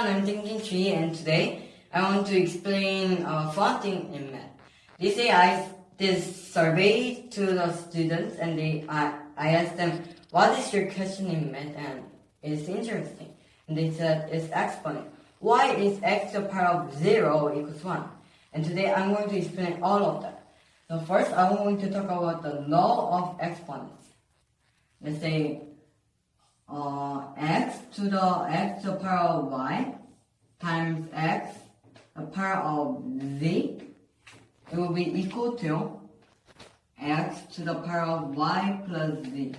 I'm thinking tree, and today I want to explain fronting in math. This day I did survey to the students, and I asked them, what is your question in math? And it's interesting. And they said it's exponent. Why is x to the power of 0 equals 1? And today I'm going to explain all of that. So first I'm going to talk about the law of exponents. Let's say x to the power of y times x to the power of z, it will be equal to x to the power of y plus z.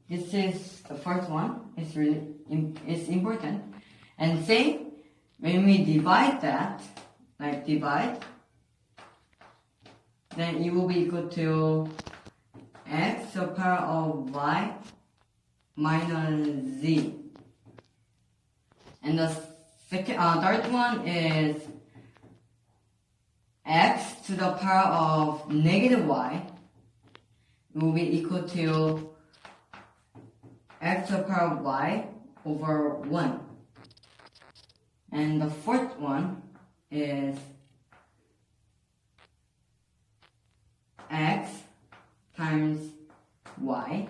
This is the first one. It's important. And say when we divide that, like divide, then it will be equal to x to the power of y minus z. And the third one is x to the power of negative y will be equal to x to the power of y over 1. And the fourth one is x times y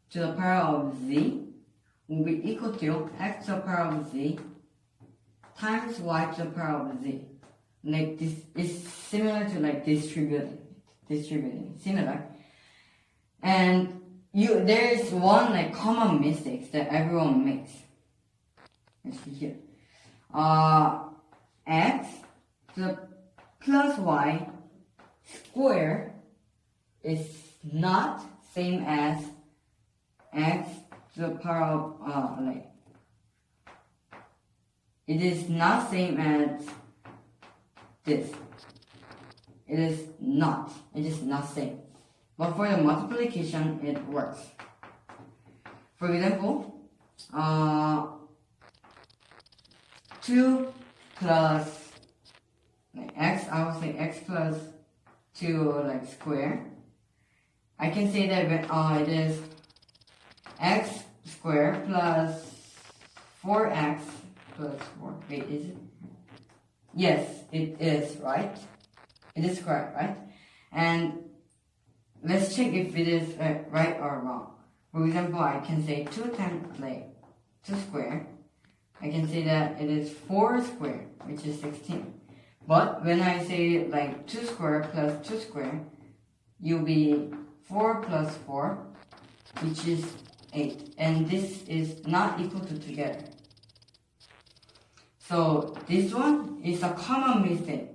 to the power of z will be equal to x to the power of z times y to the power of z. Like this is similar to like distributing, similar. And there is one like common mistakes that everyone makes. Let's see here. X to the plus y square is not same as x to the power of it is not same as this. It is not same. But for the multiplication, it works. For example, 2 plus x, I will say x plus 2 like square. I can say that it is x squared plus 4x plus 4. Wait, is it? Yes, it is, right? It is correct, right? And let's check if it is right or wrong. For example, I can say 2 times 2 squared. I can say that it is 4 squared, which is 16. But when I say 2 squared plus 2 squared, you'll be 4 plus 4, which is 8. And this is not equal to together. So this one is a common mistake.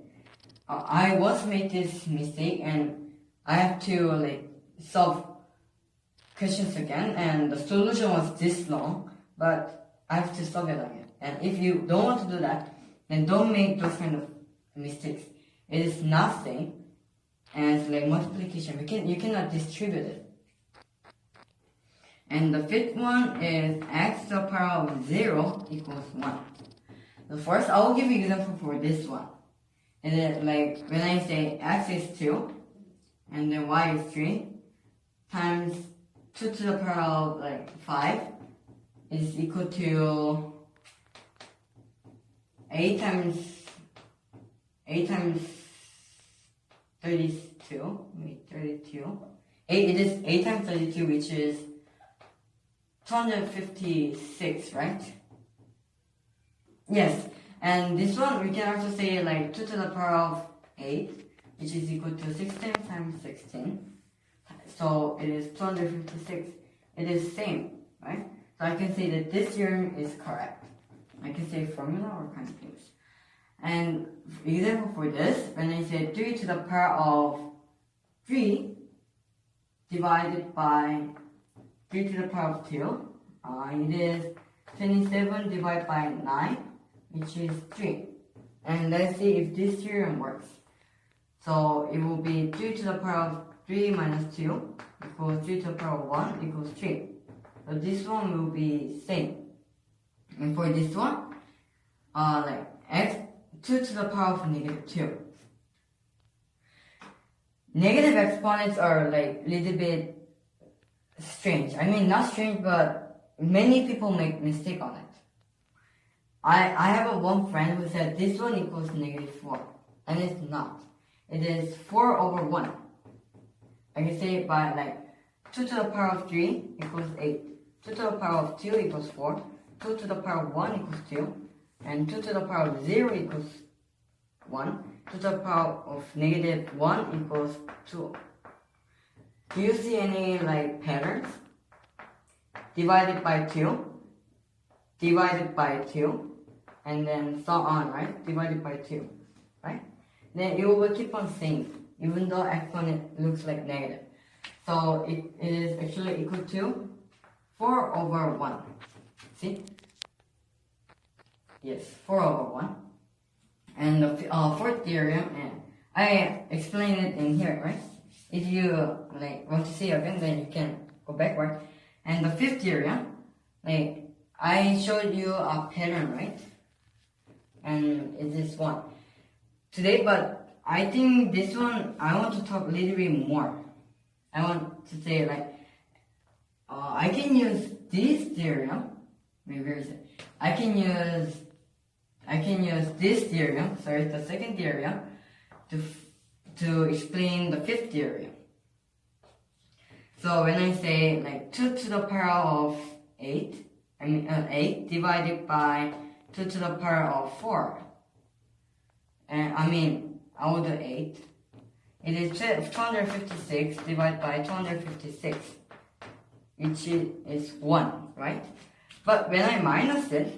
I once made this mistake, and I have to solve questions again, and the solution was this long, but I have to solve it again. And if you don't want to do that, then don't make those kind of mistakes. It is not same as multiplication. You cannot distribute it. And the fifth one is x to the power of 0 equals 1. So first, I will give you an example for this one. And then when I say x is 2, and then y is 3, times 2 to the power of 5 is equal to 8 times 32. Wait, 32. 8, it is 8 times 32, which is 256, right? Yes. And this one we can also say 2 to the power of 8, which is equal to 16 times 16. So it is 256. It is same, right? So I can say that this theorem is correct. I can say formula or continuous. And example for this, when I say 3 to the power of 3 divided by 3 to the power of 2, it is 27 divided by 9, which is 3. And let's see if this theorem works. So it will be 3 to the power of 3 minus 2 equals 3 to the power of 1 equals 3. So this one will be same. And for this one, x 2 to the power of negative 2. Negative exponents are little bit strange. I mean, not strange, but many people make mistake on it. I have one friend who said this one equals negative 4. And it's not. It is 4 over 1. I can say it by like 2 to the power of 3 equals 8. 2 to the power of 2 equals 4. 2 to the power of 1 equals 2. And 2 to the power of 0 equals 1. 2 to the power of negative 1 equals 2. Do you see any like patterns? Divided by 2. Divided by 2. And then so on, right? Divided by 2, right? Then you will keep on saying, even though exponent looks like negative. So it is actually equal to 4 over 1. See? Yes, 4 over 1. And the fourth theorem, and I explained it in here, right? If you like want to see again, then you can go backward. And the fifth theorem, like I showed you a pattern, right? And it is one today, but I think this one I want to talk a little bit more. I want to say like I can use this theorem. Wait, where is it? I can use this theorem. Sorry, the second theorem to explain the fifth theorem. So when I say like 2 to the power of 8, 8 divided by 2 to the power of 4. And I will do 8. It is 256 divided by 256, which is 1, right? But when I minus it,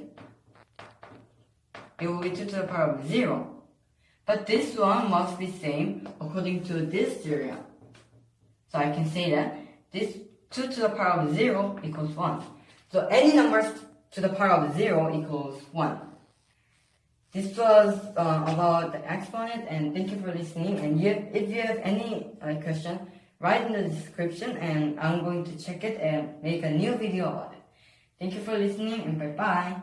it will be 2 to the power of 0. But this one must be same according to this theorem. So I can say that this 2 to the power of 0 equals 1. So any numbers to the power of 0 equals 1. This was about the exponent, and thank you for listening. And if you have any question, write in the description and I'm going to check it and make a new video about it. Thank you for listening, and bye bye.